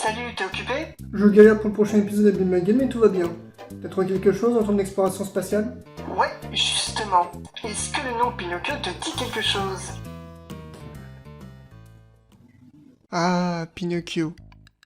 Salut, t'es occupé? Je galère pour le prochain épisode de Bill Game, mais tout va bien. T'as trouvé quelque chose en termes d'exploration spatiale? Ouais, justement. Est-ce que le nom Pinocchio te dit quelque chose? Ah, Pinocchio.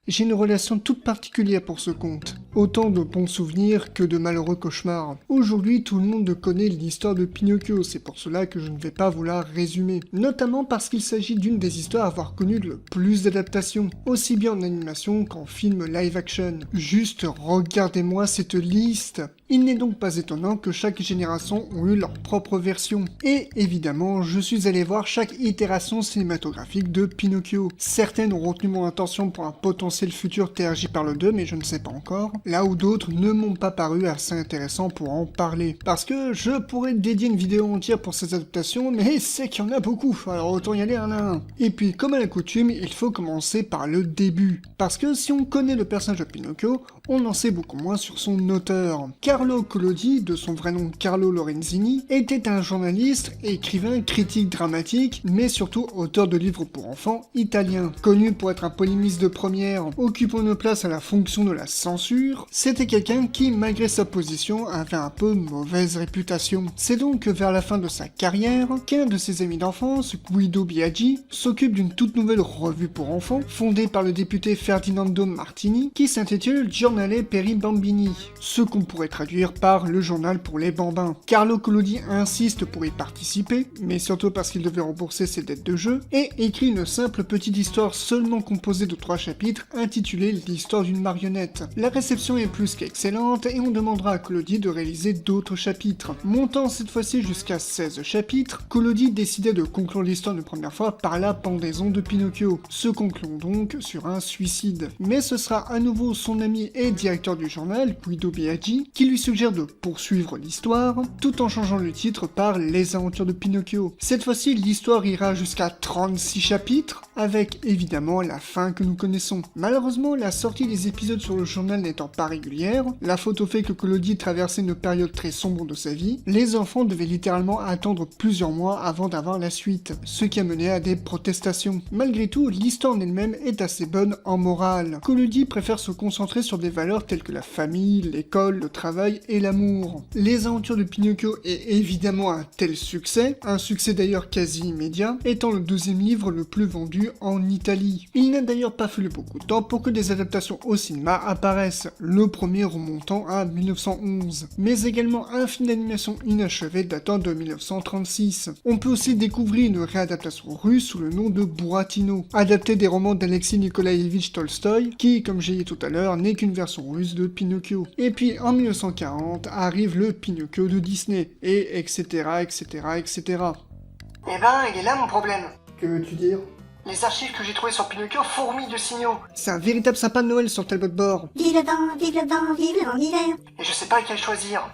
J'ai une relation toute particulière pour ce conte. Autant de bons souvenirs que de malheureux cauchemars. Aujourd'hui, tout le monde connaît l'histoire de Pinocchio, c'est pour cela que je ne vais pas vous la résumer. Notamment parce qu'il s'agit d'une des histoires à avoir connu le plus d'adaptations, aussi bien en animation qu'en film live action. Juste regardez-moi cette liste. Il n'est donc pas étonnant que chaque génération ait eu leur propre version. Et évidemment, je suis allé voir chaque itération cinématographique de Pinocchio. Certaines ont retenu mon attention pour un potentiel futur TRJ par le 2, mais je ne sais pas encore. Là où d'autres ne m'ont pas paru assez intéressants pour en parler. Parce que je pourrais dédier une vidéo entière pour ces adaptations, mais c'est qu'il y en a beaucoup, alors autant y aller un à un. Et puis, comme à la coutume, il faut commencer par le début. Parce que si on connaît le personnage de Pinocchio, on en sait beaucoup moins sur son auteur. Carlo Collodi, de son vrai nom Carlo Lorenzini, était un journaliste, écrivain, critique dramatique, mais surtout auteur de livres pour enfants italiens. Connu pour être un polémiste de première, occupant une place à la fonction de la censure, c'était quelqu'un qui, malgré sa position, avait un peu mauvaise réputation. C'est donc vers la fin de sa carrière qu'un de ses amis d'enfance, Guido Biagi, s'occupe d'une toute nouvelle revue pour enfants, fondée par le député Ferdinando Martini, qui s'intitule Giornale per i Bambini, ce qu'on pourrait traduire par le journal pour les bambins. Carlo Collodi insiste pour y participer, mais surtout parce qu'il devait rembourser ses dettes de jeu, et écrit une simple petite histoire seulement composée de 3 chapitres, intitulée L'histoire d'une marionnette. La réception est plus qu'excellente, et on demandera à Collodi de réaliser d'autres chapitres. Montant cette fois-ci jusqu'à 16 chapitres, Collodi décidait de conclure l'histoire une première fois par la pendaison de Pinocchio, se concluant donc sur un suicide. Mais ce sera à nouveau son ami et directeur du journal, Guido Biagi, qui lui suggère de poursuivre l'histoire, tout en changeant le titre par Les aventures de Pinocchio. Cette fois-ci, l'histoire ira jusqu'à 36 chapitres, avec évidemment la fin que nous connaissons. Malheureusement, la sortie des épisodes sur le journal n'étant pas régulière, la faute au fait que Collodi traversait une période très sombre de sa vie, les enfants devaient littéralement attendre plusieurs mois avant d'avoir la suite, ce qui a mené à des protestations. Malgré tout, l'histoire en elle-même est assez bonne en morale. Collodi préfère se concentrer sur des valeurs telles que la famille, l'école, le travail et l'amour. Les aventures de Pinocchio est évidemment un tel succès, un succès d'ailleurs quasi immédiat, étant le 2e livre le plus vendu en Italie. Il n'a d'ailleurs pas fallu beaucoup de temps pour que des adaptations au cinéma apparaissent, le premier remontant à 1911, mais également un film d'animation inachevé datant de 1936. On peut aussi découvrir une réadaptation russe sous le nom de Buratino, adapté des romans d'Alexis Nikolaevitch Tolstoï, qui, comme j'ai dit tout à l'heure, n'est qu'une version russe de Pinocchio. Et puis en 1940 arrive le Pinocchio de Disney, et etc. etc. etc. Eh ben, il est là mon problème. Que veux-tu dire? Les archives que j'ai trouvées sur Pinocchio fourmillent de signaux. C'est un véritable sapin de Noël sur Talbot Bord. Vive le vent, vive le vent, vive le vent d'hiver. Et je sais pas lequel choisir.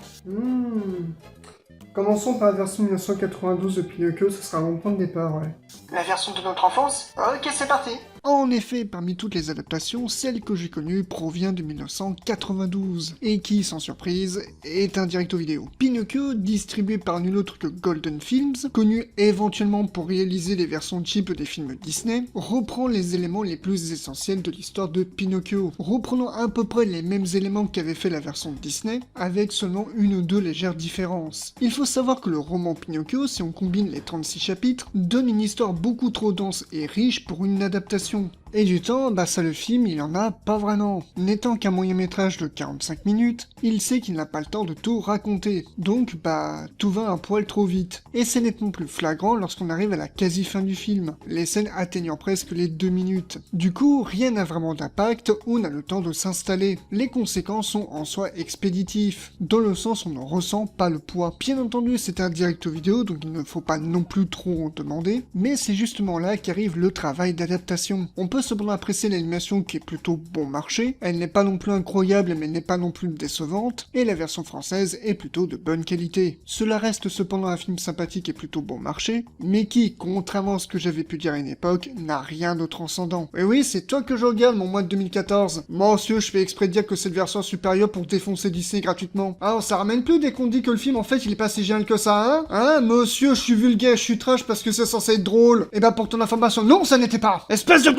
Commençons par la version 1992 de Pinocchio, ce sera mon point de départ, ouais. La version de notre enfance? Ok, c'est parti. En effet, parmi toutes les adaptations, celle que j'ai connue provient de 1992, et qui, sans surprise, est un direct-au-vidéo. Pinocchio, distribué par nul autre que Golden Films, connu éventuellement pour réaliser les versions cheap des films Disney, reprend les éléments les plus essentiels de l'histoire de Pinocchio, reprenant à peu près les mêmes éléments qu'avait fait la version Disney, avec seulement une ou deux légères différences. Il faut savoir que le roman Pinocchio, si on combine les 36 chapitres, donne une histoire beaucoup trop dense et riche pour une adaptation. Et du temps, ça le film, il en a pas vraiment. N'étant qu'un moyen-métrage de 45 minutes, il sait qu'il n'a pas le temps de tout raconter. Donc, tout va un poil trop vite. Et c'est nettement plus flagrant lorsqu'on arrive à la quasi-fin du film, les scènes atteignant presque les 2 minutes. Du coup, rien n'a vraiment d'impact ou n'a le temps de s'installer. Les conséquences sont en soi expéditifs, dans le sens où on ne ressent pas le poids. Bien entendu, c'est un direct-au-vidéo, donc il ne faut pas non plus trop en demander, mais c'est justement là qu'arrive le travail d'adaptation. On peut cependant apprécier l'animation qui est plutôt bon marché, elle n'est pas non plus incroyable mais n'est pas non plus décevante, et la version française est plutôt de bonne qualité. Cela reste cependant un film sympathique et plutôt bon marché, mais qui, contrairement à ce que j'avais pu dire à une époque, n'a rien de transcendant. Et oui, c'est toi que je regarde mon mois de 2014. Monsieur, je fais exprès de dire que cette version est supérieure pour défoncer Disney gratuitement. Alors ça ramène plus dès qu'on dit que le film en fait il est pas si génial que ça, hein? Hein, monsieur, je suis vulgaire, je suis trash parce que c'est censé être drôle. Et pour ton information, non, ça n'était pas. Espèce de...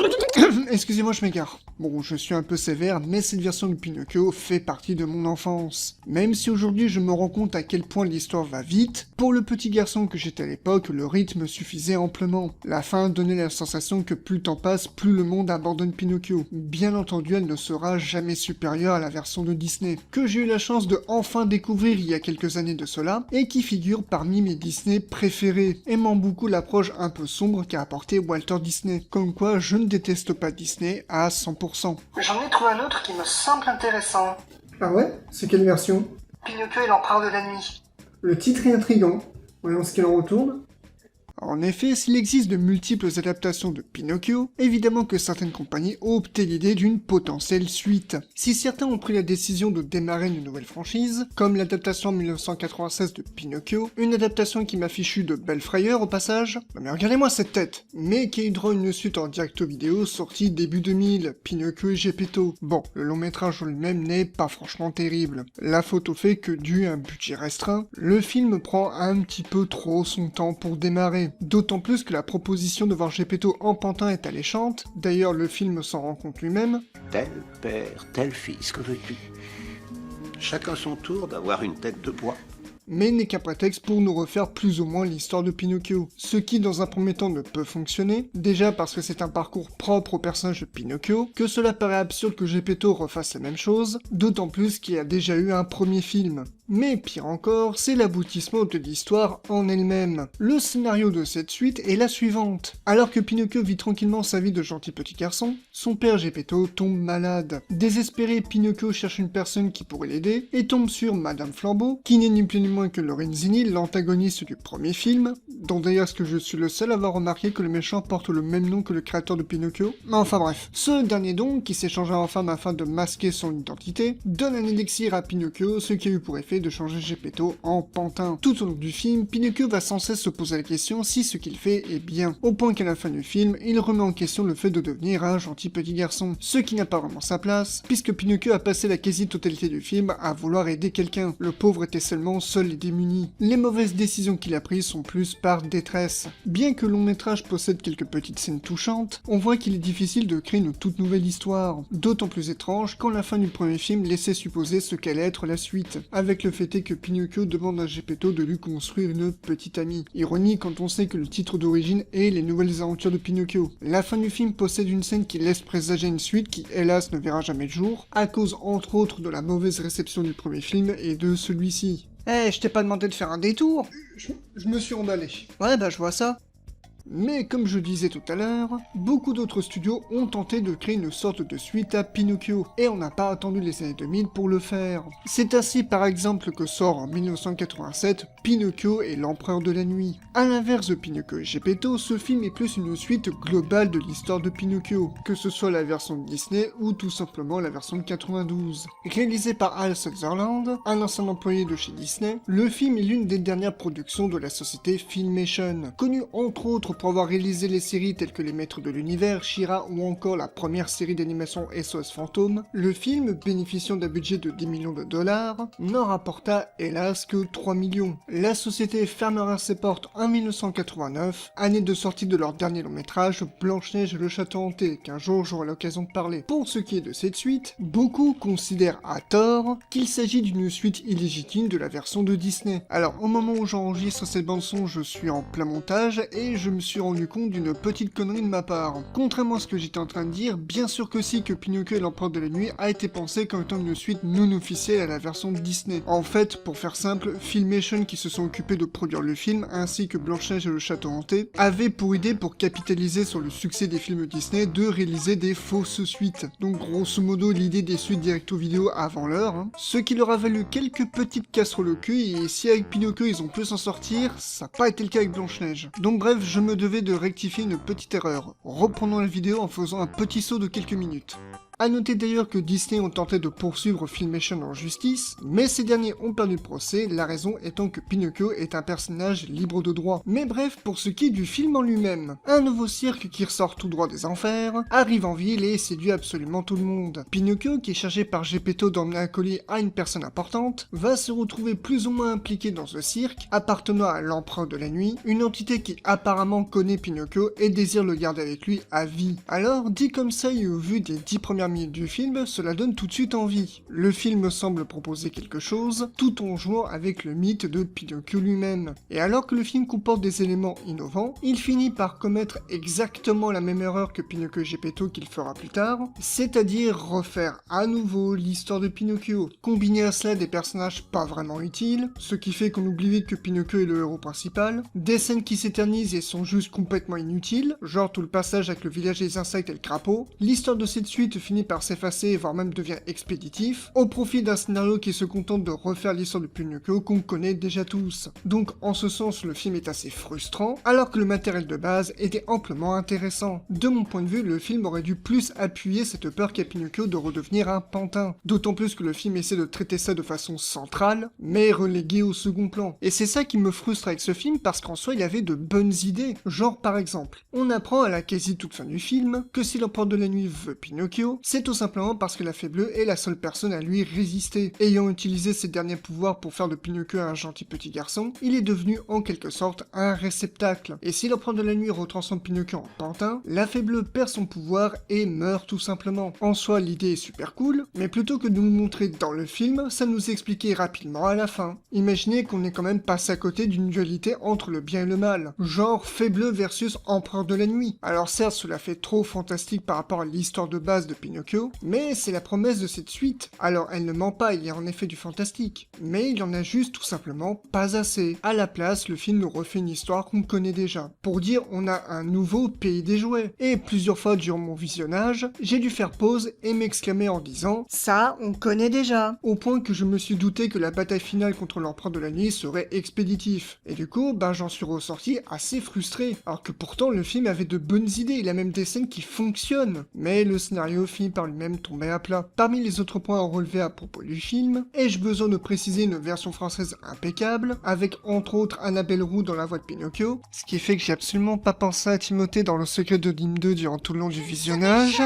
Excusez-moi, je m'égare. Bon, je suis un peu sévère, mais cette version de Pinocchio fait partie de mon enfance. Même si aujourd'hui je me rends compte à quel point l'histoire va vite, pour le petit garçon que j'étais à l'époque, le rythme suffisait amplement. La fin donnait la sensation que plus le temps passe, plus le monde abandonne Pinocchio. Bien entendu, elle ne sera jamais supérieure à la version de Disney, que j'ai eu la chance de enfin découvrir il y a quelques années de cela, et qui figure parmi mes Disney préférés, aimant beaucoup l'approche un peu sombre qu'a apporté Walter Disney. Comme quoi, je ne déteste pas Disney à 100%. J'en ai trouvé un autre qui me semble intéressant. Ah ouais? C'est quelle version? Pinocchio et l'empereur de la nuit. Le titre est intriguant. Voyons ce qu'il en retourne. En effet, s'il existe de multiples adaptations de Pinocchio, évidemment que certaines compagnies ont opté l'idée d'une potentielle suite. Si certains ont pris la décision de démarrer une nouvelle franchise, comme l'adaptation en 1996 de Pinocchio, une adaptation qui m'a fichu de belle frayeur au passage, mais regardez-moi cette tête, mais qui a eu droit à une suite en direct vidéo sortie début 2000, Pinocchio et Geppetto. Bon, le long métrage en lui-même n'est pas franchement terrible. La faute au fait que dû à un budget restreint, le film prend un petit peu trop son temps pour démarrer. D'autant plus que la proposition de voir Geppetto en pantin est alléchante, d'ailleurs le film s'en rend compte lui-même. Tel père, tel fils, que veux-tu? Chacun son tour d'avoir une tête de bois. Mais n'est qu'un prétexte pour nous refaire plus ou moins l'histoire de Pinocchio. Ce qui dans un premier temps ne peut fonctionner, déjà parce que c'est un parcours propre au personnage de Pinocchio, que cela paraît absurde que Geppetto refasse la même chose, d'autant plus qu'il y a déjà eu un premier film. Mais pire encore, c'est l'aboutissement de l'histoire en elle-même. Le scénario de cette suite est la suivante. Alors que Pinocchio vit tranquillement sa vie de gentil petit garçon, son père Geppetto tombe malade. Désespéré, Pinocchio cherche une personne qui pourrait l'aider, et tombe sur Madame Flambeau, qui n'est ni plus ni moins que Lorenzini, l'antagoniste du premier film, dont d'ailleurs est-ce que je suis le seul à avoir remarqué que le méchant porte le même nom que le créateur de Pinocchio. Enfin bref. Ce dernier donc, qui s'échangea en femme afin de masquer son identité, donne un élixir à Pinocchio, ce qui a eu pour effet de changer Geppetto en pantin. Tout au long du film, Pinocchio va sans cesse se poser la question si ce qu'il fait est bien, au point qu'à la fin du film, il remet en question le fait de devenir un gentil petit garçon, ce qui n'a pas vraiment sa place, puisque Pinocchio a passé la quasi-totalité du film à vouloir aider quelqu'un. Le pauvre était seulement seul et démuni. Les mauvaises décisions qu'il a prises sont plus par détresse. Bien que le long métrage possède quelques petites scènes touchantes, on voit qu'il est difficile de créer une toute nouvelle histoire, d'autant plus étrange quand la fin du premier film laissait supposer ce qu'allait être la suite, avec le fait est que Pinocchio demande à Geppetto de lui construire une petite amie. Ironie quand on sait que le titre d'origine est Les Nouvelles Aventures de Pinocchio. La fin du film possède une scène qui laisse présager une suite qui, hélas, ne verra jamais le jour, à cause entre autres de la mauvaise réception du premier film et de celui-ci. Eh, je t'ai pas demandé de faire un détour. Je me suis emballé. Ouais, bah je vois ça. Mais comme je disais tout à l'heure, beaucoup d'autres studios ont tenté de créer une sorte de suite à Pinocchio, et on n'a pas attendu les années 2000 pour le faire. C'est ainsi par exemple que sort en 1987 Pinocchio et l'empereur de la nuit. A l'inverse de Pinocchio et Geppetto, ce film est plus une suite globale de l'histoire de Pinocchio, que ce soit la version de Disney ou tout simplement la version de 92. Réalisé par Al Sutherland, un ancien employé de chez Disney, le film est l'une des dernières productions de la société Filmation, connue entre autres pour avoir réalisé les séries telles que Les Maîtres de l'Univers, She-Ra ou encore la première série d'animation SOS Fantôme, le film, bénéficiant d'un budget de 10 millions de dollars, n'en rapporta hélas que 3 millions. La société fermera ses portes en 1989, année de sortie de leur dernier long métrage Blanche-Neige et le Château Hanté, qu'un jour j'aurai l'occasion de parler. Pour ce qui est de cette suite, beaucoup considèrent à tort qu'il s'agit d'une suite illégitime de la version de Disney. Alors au moment où j'enregistre cette bande-son, je suis en plein montage et je me suis rendu compte d'une petite connerie de ma part. Contrairement à ce que j'étais en train de dire, bien sûr que si que Pinocchio et l'empereur de la nuit a été pensé comme étant une suite non officielle à la version de Disney. En fait, pour faire simple, Filmation qui se sont occupés de produire le film, ainsi que Blanche-Neige et le Château Hanté, avaient pour idée pour capitaliser sur le succès des films Disney de réaliser des fausses suites. Donc grosso modo l'idée des suites directo vidéo avant l'heure, hein. Ce qui leur a valu quelques petites casseroles au cul, et si avec Pinocchio ils ont pu s'en sortir, ça n'a pas été le cas avec Blanche-Neige. Donc bref, je me devais de rectifier une petite erreur. Reprenons la vidéo en faisant un petit saut de quelques minutes. À noter d'ailleurs que Disney ont tenté de poursuivre Filmation en justice, mais ces derniers ont perdu le procès, la raison étant que Pinocchio est un personnage libre de droit. Mais bref, pour ce qui est du film en lui-même, un nouveau cirque qui ressort tout droit des enfers, arrive en ville et séduit absolument tout le monde. Pinocchio, qui est chargé par Geppetto d'emmener un colis à une personne importante, va se retrouver plus ou moins impliqué dans ce cirque, appartenant à l'Empereur de la Nuit, une entité qui apparemment connaît Pinocchio et désire le garder avec lui à vie. Alors, dit comme ça et au vu des 10 premières minutes du film, cela donne tout de suite envie. Le film semble proposer quelque chose, tout en jouant avec le mythe de Pinocchio lui-même. Et alors que le film comporte des éléments innovants, il finit par commettre exactement la même erreur que Pinocchio et Geppetto qu'il fera plus tard, c'est-à-dire refaire à nouveau l'histoire de Pinocchio, combiner à cela des personnages pas vraiment utiles, ce qui fait qu'on oublie vite que Pinocchio est le héros principal, des scènes qui s'éternisent et sont juste complètement inutiles, genre tout le passage avec le village des insectes et le crapaud, l'histoire de cette suite finit par s'effacer voire même devient expéditif, au profit d'un scénario qui se contente de refaire l'histoire de Pinocchio qu'on connaît déjà tous. Donc en ce sens le film est assez frustrant, alors que le matériel de base était amplement intéressant. De mon point de vue, le film aurait dû plus appuyer cette peur qu'a Pinocchio de redevenir un pantin, d'autant plus que le film essaie de traiter ça de façon centrale, mais relégué au second plan. Et c'est ça qui me frustre avec ce film parce qu'en soi il avait de bonnes idées, genre par exemple, on apprend à la quasi toute fin du film que si l'Empereur de la Nuit veut Pinocchio, c'est tout simplement parce que la Fée Bleue est la seule personne à lui résister. Ayant utilisé ses derniers pouvoirs pour faire de Pinocchio un gentil petit garçon, il est devenu en quelque sorte un réceptacle. Et si l'Empereur de la Nuit retransforme Pinocchio en pantin, la Fée Bleue perd son pouvoir et meurt tout simplement. En soi l'idée est super cool, mais plutôt que de nous le montrer dans le film, ça nous expliquait rapidement à la fin. Imaginez qu'on est quand même passé à côté d'une dualité entre le bien et le mal, genre Fée Bleue versus Empereur de la Nuit. Alors certes cela fait trop fantastique par rapport à l'histoire de base de Pinocchio, mais c'est la promesse de cette suite. Alors elle ne ment pas, il y a en effet du fantastique, mais il y en a juste tout simplement pas assez. À la place, le film nous refait une histoire qu'on connaît déjà. Pour dire, on a un nouveau pays des jouets. Et plusieurs fois durant mon visionnage, j'ai dû faire pause et m'exclamer en disant « Ça, on connaît déjà. Au point que je me suis douté que la bataille finale contre l'Empereur de la Nuit serait expéditif. Et du coup, j'en suis ressorti assez frustré, alors que pourtant le film avait de bonnes idées, il a même des scènes qui fonctionnent. Mais le scénario finit par lui-même tomber à plat. Parmi les autres points à relever à propos du film, ai-je besoin de préciser une version française impeccable, avec entre autres Annabelle Roux dans la voix de Pinocchio, ce qui fait que j'ai absolument pas pensé à Timothée dans Le Secret de Nîmes 2 durant tout le long du visionnage.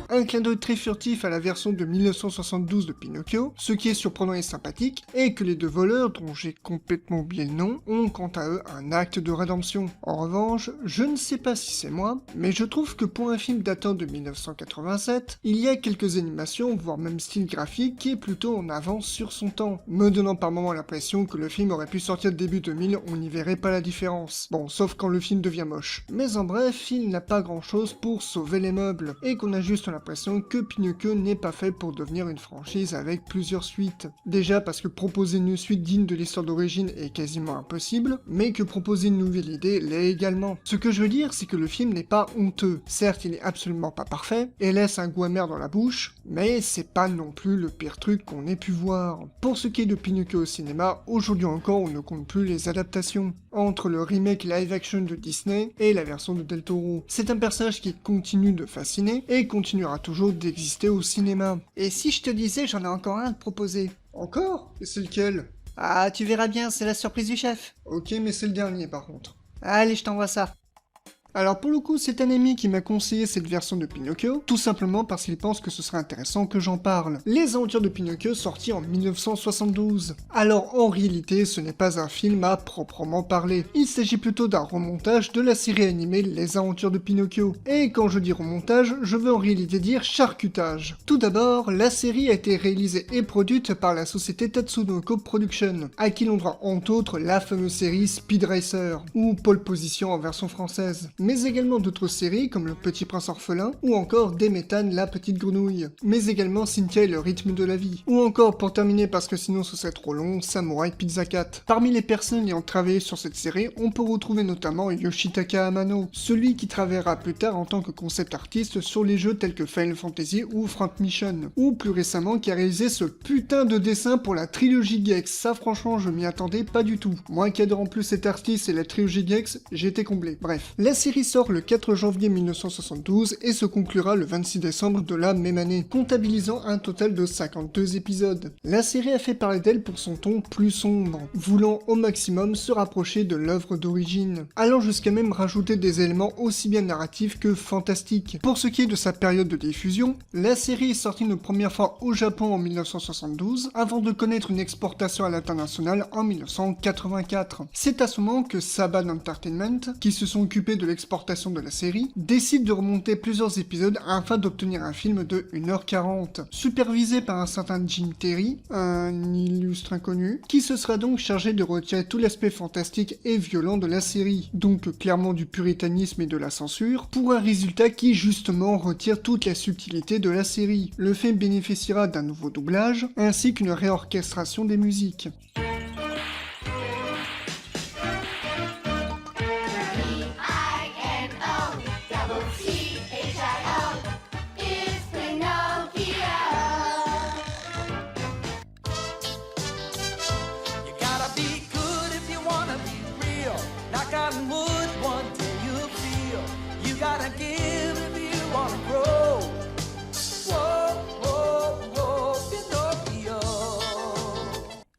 Un clin d'œil très furtif à la version de 1972 de Pinocchio, ce qui est surprenant et sympathique, et que les deux voleurs, dont j'ai complètement oublié le nom, ont quant à eux un acte de rédemption. En revanche, je ne sais pas si c'est moi, mais je trouve que pour un film datant de 1987, il y a quelques animations, voire même style graphique, qui est plutôt en avance sur son temps, me donnant par moments l'impression que le film aurait pu sortir début 2000, on n'y verrait pas la différence. Bon, sauf quand le film devient moche. Mais en bref, il n'a pas grand chose pour sauver les meubles, et qu'on a juste l'impression que Pinocchio n'est pas fait pour devenir une franchise avec plusieurs suites. Déjà parce que proposer une suite digne de l'histoire d'origine est quasiment impossible, mais que proposer une nouvelle idée l'est également. Ce que je veux dire, c'est que le film n'est pas honteux. Certes, il n'est absolument pas parfait, et laisse un goût amer dans la bouche, mais c'est pas non plus le pire truc qu'on ait pu voir. Pour ce qui est de Pinocchio au cinéma, aujourd'hui encore on ne compte plus les adaptations. Entre le remake live-action de Disney et la version de Del Toro. C'est un personnage qui continue de fasciner et continuera toujours d'exister au cinéma. Et si je te disais, j'en ai encore un à te proposer. Encore? Et c'est lequel? Ah, tu verras bien, c'est la surprise du chef. Ok, mais c'est le dernier par contre. Allez, je t'envoie ça. Alors pour le coup, c'est un ami qui m'a conseillé cette version de Pinocchio, tout simplement parce qu'il pense que ce serait intéressant que j'en parle. Les Aventures de Pinocchio sorties en 1972. Alors en réalité, ce n'est pas un film à proprement parler. Il s'agit plutôt d'un remontage de la série animée Les Aventures de Pinocchio. Et quand je dis remontage, je veux en réalité dire charcutage. Tout d'abord, la série a été réalisée et produite par la société Tatsunoko Production, à qui l'on doit entre autres la fameuse série Speed Racer, ou Pole Position en version française. Mais également d'autres séries comme Le Petit Prince Orphelin, ou encore Déméthane la Petite Grenouille, mais également Cynthia et le Rythme de la Vie, ou encore, pour terminer parce que sinon ce serait trop long, Samurai Pizza Cat. Parmi les personnes ayant travaillé sur cette série, on peut retrouver notamment Yoshitaka Amano, celui qui travaillera plus tard en tant que concept artiste sur les jeux tels que Final Fantasy ou Front Mission, ou plus récemment qui a réalisé ce putain de dessin pour la trilogie Gex. Ça franchement je m'y attendais pas du tout. Moi qui adore en plus cet artiste et la trilogie Gex, j'ai été comblé. Bref, la série série sort le 4 janvier 1972 et se conclura le 26 décembre de la même année, comptabilisant un total de 52 épisodes. La série a fait parler d'elle pour son ton plus sombre, voulant au maximum se rapprocher de l'œuvre d'origine, allant jusqu'à même rajouter des éléments aussi bien narratifs que fantastiques. Pour ce qui est de sa période de diffusion, la série est sortie une première fois au Japon en 1972, avant de connaître une exportation à l'international en 1984. C'est à ce moment que Saban Entertainment, qui se sont occupés de l'exportation de la série, décide de remonter plusieurs épisodes afin d'obtenir un film de 1h40, supervisé par un certain Jim Terry, un illustre inconnu, qui se sera donc chargé de retirer tout l'aspect fantastique et violent de la série, donc clairement du puritanisme et de la censure, pour un résultat qui justement retire toute la subtilité de la série. Le film bénéficiera d'un nouveau doublage, ainsi qu'une réorchestration des musiques.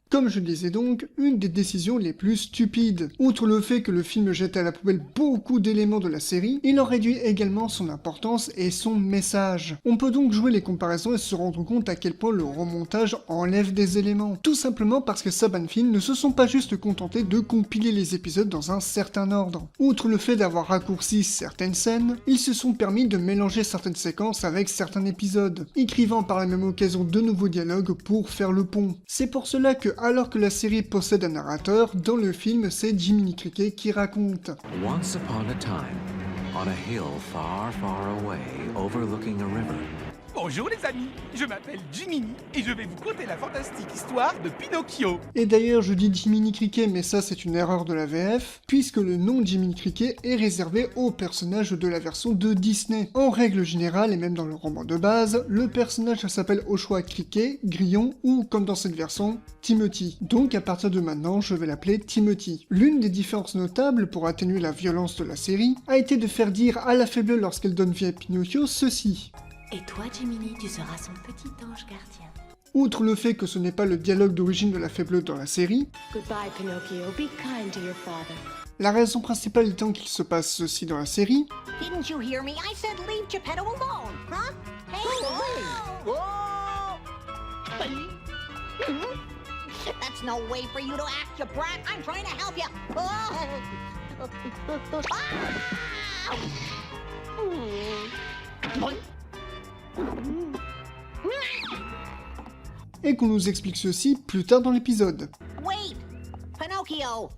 Comme je disais donc, une des décisions les plus stupides. Outre le fait que le film jette à la poubelle beaucoup d'éléments de la série, il en réduit également son importance et son message. On peut donc jouer les comparaisons et se rendre compte à quel point le remontage enlève des éléments. Tout simplement parce que Saban Film ne se sont pas juste contentés de compiler les épisodes dans un certain ordre. Outre le fait d'avoir raccourci certaines scènes, ils se sont permis de mélanger certaines séquences avec certains épisodes, écrivant par la même occasion de nouveaux dialogues pour faire le pont. C'est pour cela que, alors que la série possède un narrateur, dans le film, c'est Jiminy Cricket qui raconte. Once upon a time, on a hill far, far away, overlooking a river. Bonjour les amis, je m'appelle Jiminy et je vais vous conter la fantastique histoire de Pinocchio. Et d'ailleurs, je dis Jiminy Cricket, mais ça c'est une erreur de la VF, puisque le nom Jiminy Cricket est réservé aux personnages de la version de Disney. En règle générale, et même dans le roman de base, le personnage s'appelle au choix Cricket, Grillon, ou comme dans cette version, Timothy. Donc à partir de maintenant, je vais l'appeler Timothy. L'une des différences notables pour atténuer la violence de la série a été de faire dire à la faible lorsqu'elle donne vie à Pinocchio ceci. Et toi, Jiminy, tu seras son petit ange gardien. Outre le fait que ce n'est pas le dialogue d'origine de la faible dans la série, Goodbye, Pinocchio. Be kind to your father. la raison principale étant qu'il se passe ceci dans la série, Didn't you hear me? I said leave Geppetto alone, huh? Hey, That's no way for you to act, you brat. I'm trying to help you. et qu'on nous explique ceci plus tard dans l'épisode. Wait, Pinocchio.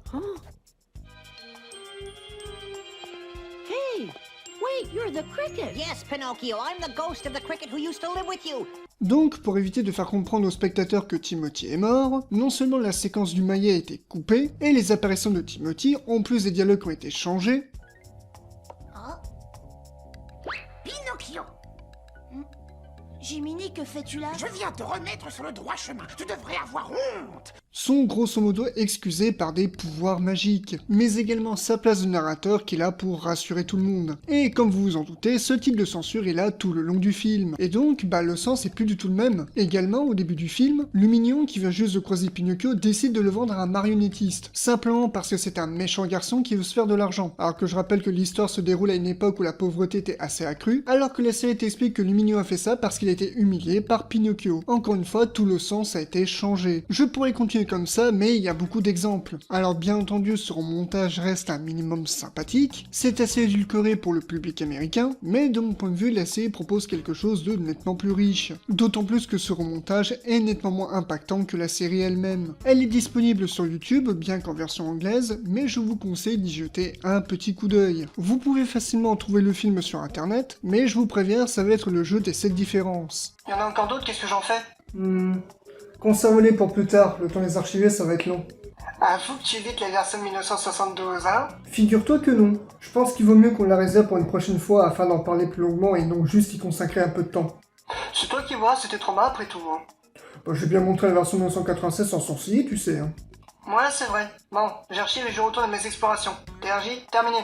Hey, wait, you're the cricket. Yes, Pinocchio. I'm the ghost of the cricket who used to live with you. Donc, pour éviter de faire comprendre aux spectateurs que Timothy est mort, non seulement la séquence du maillet a été coupée, et les apparitions de Timothy, en plus des dialogues ont été changés, Pinocchio. Jiminy, que fais-tu là? Je viens te remettre sur le droit chemin. Tu devrais avoir honte. sont grosso modo excusés par des pouvoirs magiques, mais également sa place de narrateur qui est là pour rassurer tout le monde. Et comme vous vous en doutez, ce type de censure est là tout le long du film, et donc le sens est plus du tout le même. Également, au début du film, Lumignon, qui vient juste de croiser Pinocchio, décide de le vendre à un marionnettiste, simplement parce que c'est un méchant garçon qui veut se faire de l'argent, alors que je rappelle que l'histoire se déroule à une époque où la pauvreté était assez accrue, alors que la série t'explique que Lumignon a fait ça parce qu'il a été humilié par Pinocchio. Encore une fois, tout le sens a été changé. Je pourrais continuer comme ça, mais il y a beaucoup d'exemples. Alors bien entendu, ce remontage reste un minimum sympathique, c'est assez édulcoré pour le public américain, mais de mon point de vue, la série propose quelque chose de nettement plus riche. D'autant plus que ce remontage est nettement moins impactant que la série elle-même. Elle est disponible sur YouTube, bien qu'en version anglaise, mais je vous conseille d'y jeter un petit coup d'œil. Vous pouvez facilement trouver le film sur internet, mais je vous préviens, ça va être le jeu des 7 différences. Il y en a encore d'autres, qu'est-ce que j'en fais? Conserve-les pour plus tard, le temps de les archiver ça va être long. Avoue que tu évites la version de 1972, hein? Figure-toi que non. Je pense qu'il vaut mieux qu'on la réserve pour une prochaine fois afin d'en parler plus longuement et non juste y consacrer un peu de temps. C'est toi qui vois, c'était trop mal après tout, hein. Bah, j'ai bien montré la version 1996 sans sourciller, tu sais, hein. Ouais, c'est vrai. Bon, j'archive et je retourne à mes explorations. TRJ, terminé.